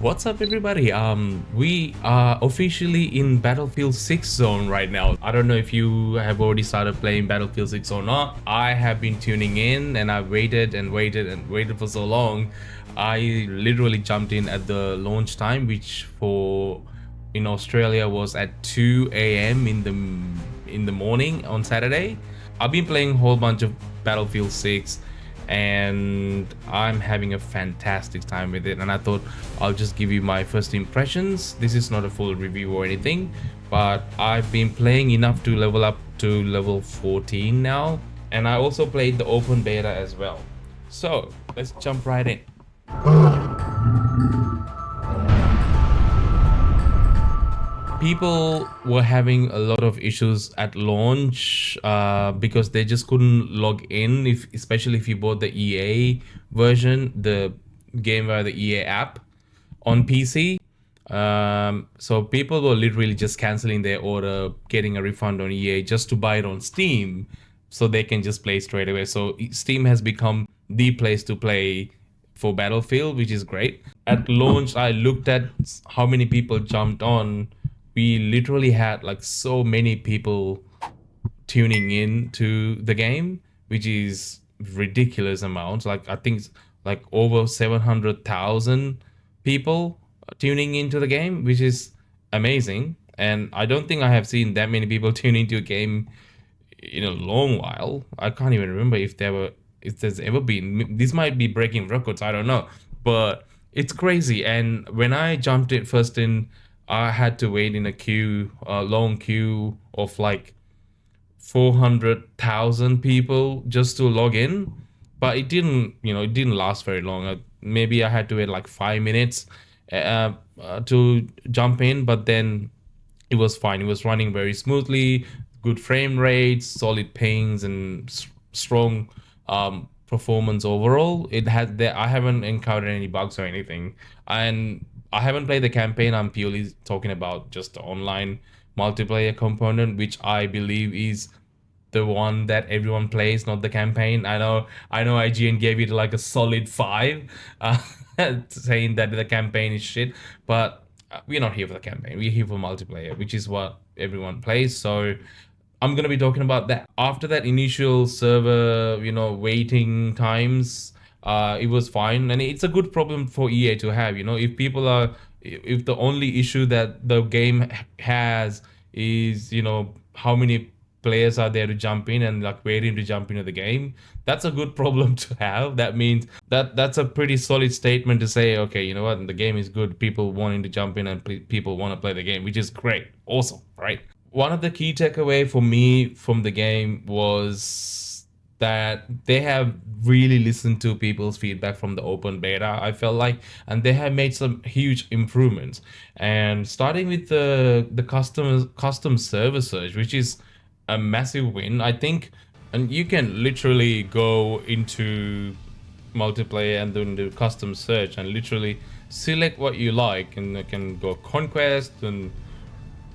What's up, everybody? We are officially in Battlefield 6 zone right now. I don't know if you have already started playing Battlefield 6 or not. I have been tuning in and I waited and waited and waited for so long. I literally jumped in at the launch time, which in Australia was at 2 a.m. in the morning on Saturday. I've been playing a whole bunch of Battlefield 6 and I'm having a fantastic time with it, and I thought I'll just give you my first impressions. This is not a full review or anything, but I've been playing enough to level up to level 14 now, and I also played the open beta as well. So let's jump right in. People were having a lot of issues at launch because they just couldn't log in, especially if you bought the EA version, the game via the EA app on PC. So people were literally just canceling their order, getting a refund on EA just to buy it on Steam so they can just play straight away. So Steam has become the place to play for Battlefield, which is great. At launch, I looked at how many people jumped on. We literally had like so many people tuning in to the game, which is ridiculous amounts. Like I think like over 700,000 people tuning into the game, which is amazing. And I don't think I have seen that many people tune into a game in a long while. I can't even remember if there's ever been. This might be breaking records, I don't know, but it's crazy. And when I jumped it first in, I had to wait in a long queue of like 400,000 people just to log in. But it didn't last very long. Maybe I had to wait like 5 minutes to jump in, but then it was fine. It was running very smoothly, good frame rates, solid pings, and strong performance overall. I haven't encountered any bugs or anything, and I haven't played the campaign. I'm purely talking about just the online multiplayer component, which I believe is the one that everyone plays, not the campaign. I know IGN gave it like a solid 5, saying that the campaign is shit, but we're not here for the campaign. We're here for multiplayer, which is what everyone plays. So I'm gonna be talking about that. After that initial server, waiting times, it was fine, and it's a good problem for EA to have. If the only issue that the game has is how many players are there to jump in and like waiting to jump into the game, that's a good problem to have. That means that's a pretty solid statement to say, okay, you know what, the game is good, people wanting to jump in and people want to play the game, which is great, awesome, right? One of the key takeaway for me from the game was that they have really listened to people's feedback from the open beta, I felt like, and they have made some huge improvements. And starting with the custom server search, which is a massive win, I think. And you can literally go into multiplayer and then do custom search and literally select what you like, and you can go conquest, and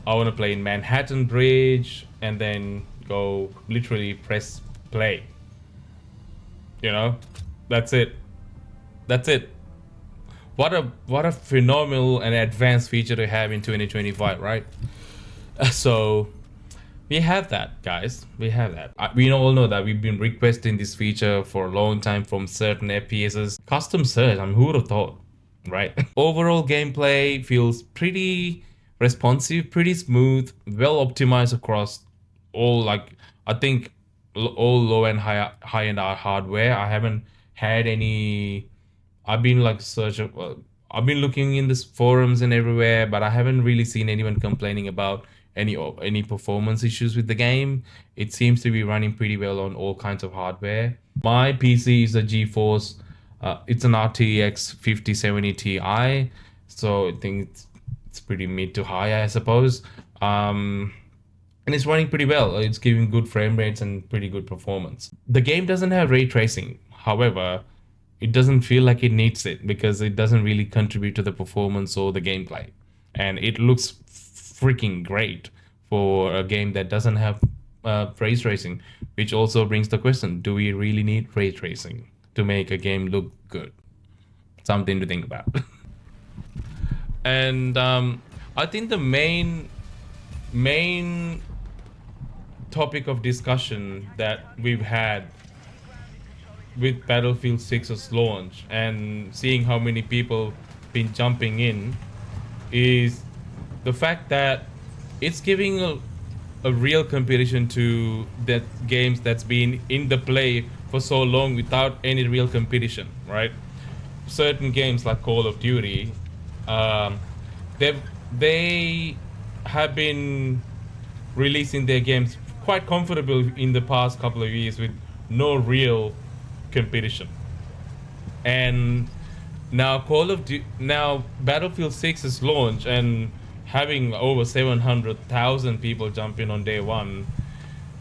I want to play in Manhattan Bridge, and then go literally press play. That's it. That's it. What a phenomenal and advanced feature to have in 2025, right? So we have that, guys. We have that. We all know that we've been requesting this feature for a long time from certain FPSs. Custom search, who would have thought, right? Overall gameplay feels pretty responsive, pretty smooth, well optimized across all, I think all low and high end hardware. I haven't had any. I've been like I've been looking in the forums and everywhere, but I haven't really seen anyone complaining about any performance issues with the game. It seems to be running pretty well on all kinds of hardware. My PC is a GeForce. It's an RTX 5070 Ti, so I think it's pretty mid to high, I suppose. And it's running pretty well. It's giving good frame rates and pretty good performance. The game doesn't have ray tracing. However, it doesn't feel like it needs it because it doesn't really contribute to the performance or the gameplay. And it looks freaking great for a game that doesn't have ray tracing, which also brings the question, do we really need ray tracing to make a game look good? Something to think about. And I think the main topic of discussion that we've had with Battlefield 6's launch and seeing how many people been jumping in is the fact that it's giving a real competition to that games that's been in the play for so long without any real competition, right? Certain games like Call of Duty, um, they have been releasing their games quite comfortable in the past couple of years with no real competition. And now Battlefield 6's launch and having over 700,000 people jump in on day one,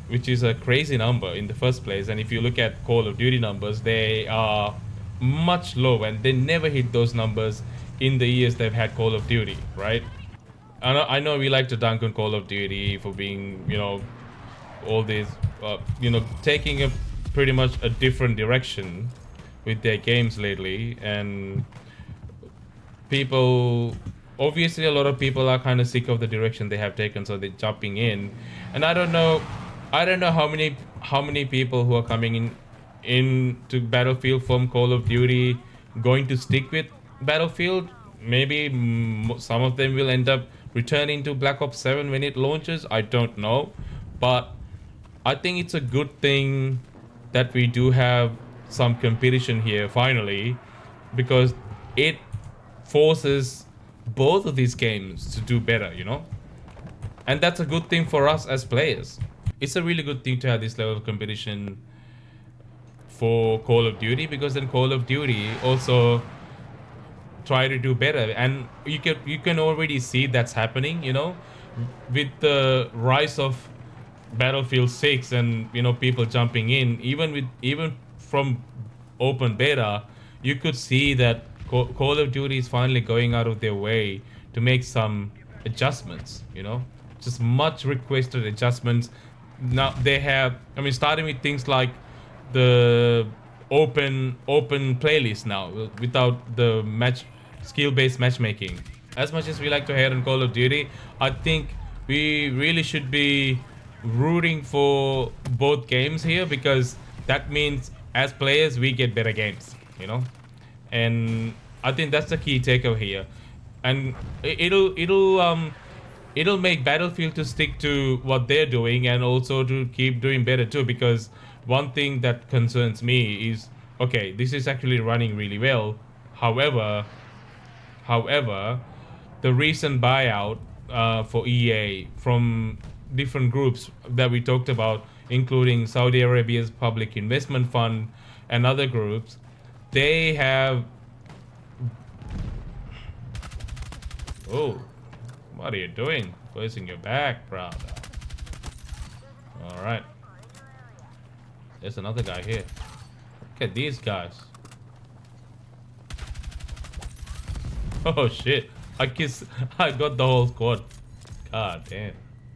which is a crazy number in the first place. And if you look at Call of Duty numbers, they are much lower, and they never hit those numbers in the years they've had Call of Duty, right? I know we like to dunk on Call of Duty for being, all these, taking a pretty much a different direction with their games lately, and people, obviously, a lot of people are kind of sick of the direction they have taken, so they're jumping in. And I don't know how many people who are coming in to Battlefield from Call of Duty going to stick with Battlefield. Maybe some of them will end up returning to Black Ops 7 when it launches. I don't know, but I think it's a good thing that we do have some competition here finally, because it forces both of these games to do better. And that's a good thing for us as players. It's a really good thing to have this level of competition for Call of Duty, because then Call of Duty also try to do better, and you can already see that's happening, with the rise of Battlefield 6 and people jumping in, even from open beta. You could see that Call of Duty is finally going out of their way to make some adjustments, just much requested adjustments. Now they have, I mean, starting with things like the open playlist now, without the skill-based matchmaking. As much as we like to hate on Call of Duty, I think we really should be rooting for both games here, because that means as players we get better games. And I think that's the key takeaway here. And it'll make Battlefield to stick to what they're doing, and also to keep doing better too, because one thing that concerns me is, okay, this is actually running really well. However, the recent buyout for EA from different groups that we talked about, including Saudi Arabia's Public Investment Fund and other groups, they have. Oh, what are you doing? Placing your back, brother. All right. There's another guy here. Look at these guys. Oh shit! I got the whole squad. God damn.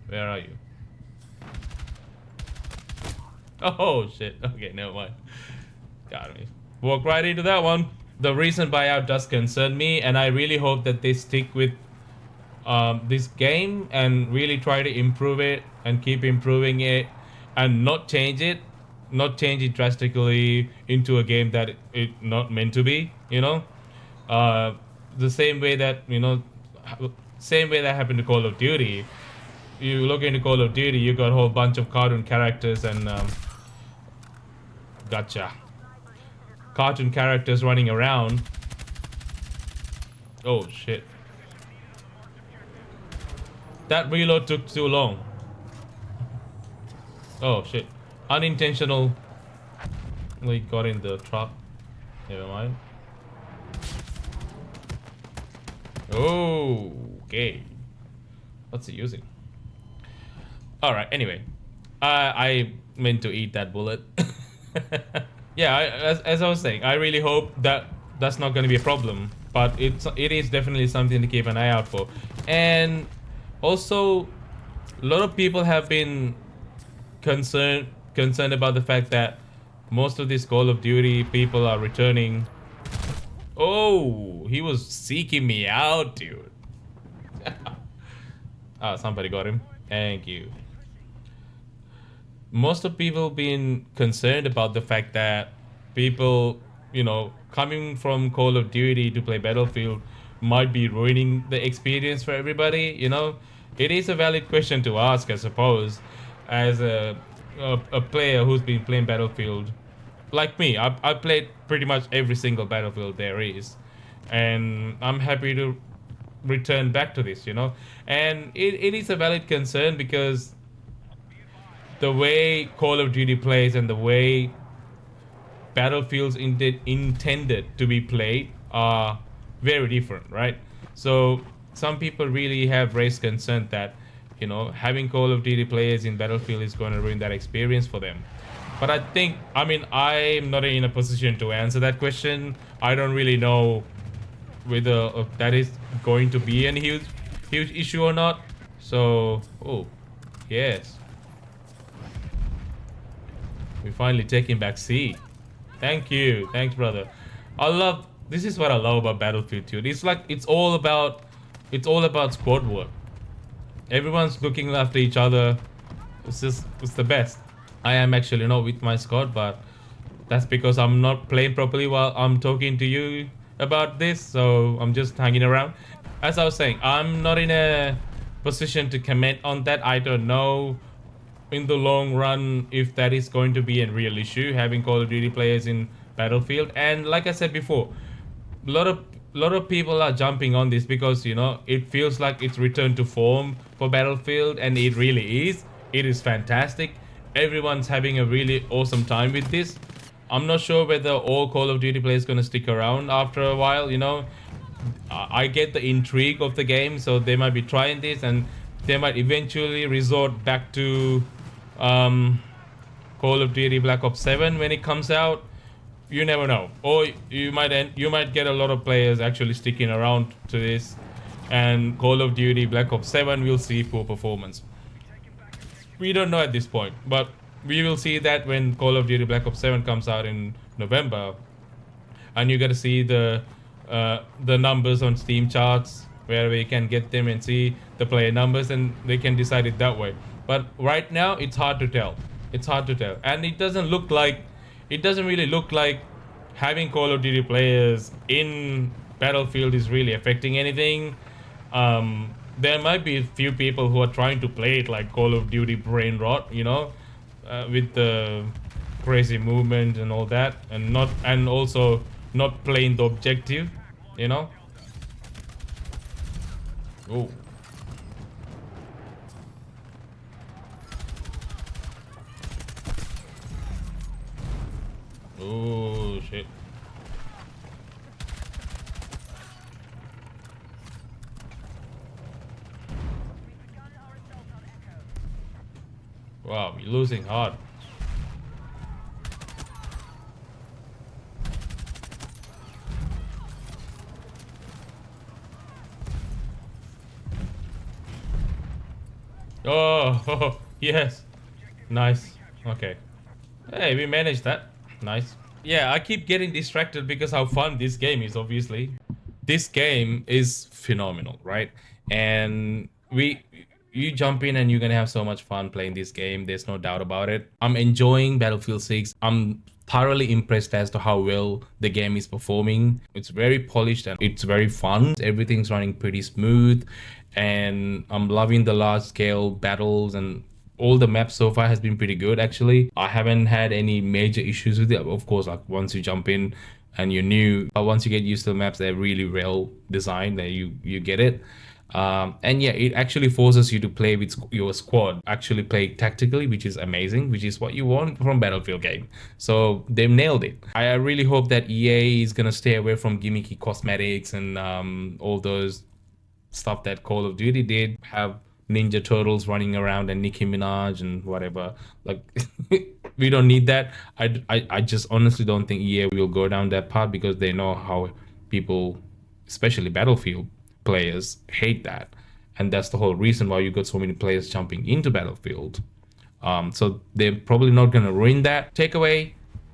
Where are you? Oh shit. Okay, never mind. Got me. Walk right into that one. The recent buyout does concern me, and I really hope that they stick with this game and really try to improve it and keep improving it, and not change it drastically into a game that it not meant to be. uh, the same way that happened to Call of Duty. You look into Call of Duty, you got a whole bunch of cartoon characters and gotcha cartoon characters running around. Oh shit, that reload took too long. Oh shit, unintentional. We got in the truck. Never mind. Okay, what's he using? All right, anyway, I meant to eat that bullet. Yeah, as I was saying, I really hope that that's not going to be a problem, but it is definitely something to keep an eye out for. And also, a lot of people have been concerned about the fact that most of these Call of Duty people are returning Oh, he was seeking me out, dude. Ah, somebody got him. Thank you. Most of people been concerned about the fact that people, coming from Call of Duty to play Battlefield might be ruining the experience for everybody. It is a valid question to ask, I suppose, as a player who's been playing Battlefield. Like me, I played pretty much every single Battlefield there is, and I'm happy to return back to this. And it is a valid concern because the way Call of Duty plays and the way Battlefields intended to be played are very different, right? So some people really have raised concern that having Call of Duty players in Battlefield is going to ruin that experience for them. But I'm not in a position to answer that question. I don't really know whether that is going to be a huge issue or not. So, oh, yes, we finally taking back C. Thank you. Thanks, brother. This is what I love about Battlefield 2. It's like it's all about squad work. Everyone's looking after each other. It's the best. I am actually not with my squad, but that's because I'm not playing properly while I'm talking to you about this, so I'm just hanging around. As I was saying, I'm not in a position to comment on that. I don't know in the long run if that is going to be a real issue, having Call of Duty players in Battlefield. And like I said before, a lot of people are jumping on this because it feels like it's returned to form for Battlefield, and it really is. It is fantastic. Everyone's having a really awesome time with this. I'm not sure whether all Call of Duty players going to stick around after a while. I get the intrigue of the game, so they might be trying this, and they might eventually resort back to um, Call of Duty Black Ops 7 when it comes out. You never know, or you might get a lot of players actually sticking around to this, and Call of Duty Black Ops 7 will see poor performance. We don't know at this point, but we will see that when Call of Duty Black Ops 7 comes out in November, and you got to see the numbers on Steam charts where we can get them and see the player numbers, and they can decide it that way. But right now, it's hard to tell. It's hard to tell, and it doesn't really look like having Call of Duty players in Battlefield is really affecting anything. There might be a few people who are trying to play it like Call of Duty brain rot, with the crazy movement and all that, and also not playing the objective, you know. Oh, oh shit! Wow, we're losing hard. Oh, yes, nice. Okay. Hey, we managed that. Nice. Yeah, I keep getting distracted because how fun this game is, obviously. This game is phenomenal, right? And you jump in and you're gonna have so much fun playing this game. There's no doubt about it. I'm enjoying Battlefield 6. I'm thoroughly impressed as to how well the game is performing. It's very polished and it's very fun. Everything's running pretty smooth, and I'm loving the large scale battles, and all the maps so far has been pretty good. Actually, I haven't had any major issues with it. Of course, like once you jump in and you're new, but once you get used to the maps, they're really well designed, that you get it. And yeah, it actually forces you to play with your squad, actually play tactically, which is amazing, which is what you want from Battlefield game. So they've nailed it. I really hope that EA is gonna stay away from gimmicky cosmetics and all those stuff that Call of Duty did. Have Ninja Turtles running around and Nicki Minaj and whatever. Like, we don't need that. I just honestly don't think EA will go down that path because they know how people, especially Battlefield players, hate that. And that's the whole reason why you got so many players jumping into Battlefield. So they're probably not going to ruin that. Takeaway,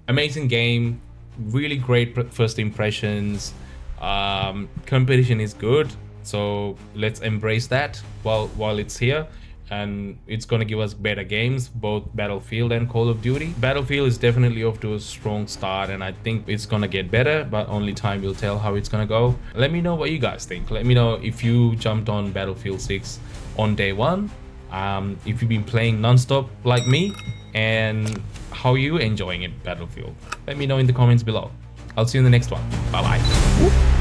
amazing game, really great first impressions. Competition is good, so let's embrace that while it's here, and it's gonna give us better games, both Battlefield and Call of Duty. Battlefield is definitely off to a strong start, and I think it's gonna get better, but only time will tell how it's gonna go. Let me know what you guys think. Let me know if you jumped on Battlefield 6 on day one, if you've been playing non-stop like me, and how you enjoying it, Battlefield. Let me know in the comments below. I'll see you in the next one. Bye bye.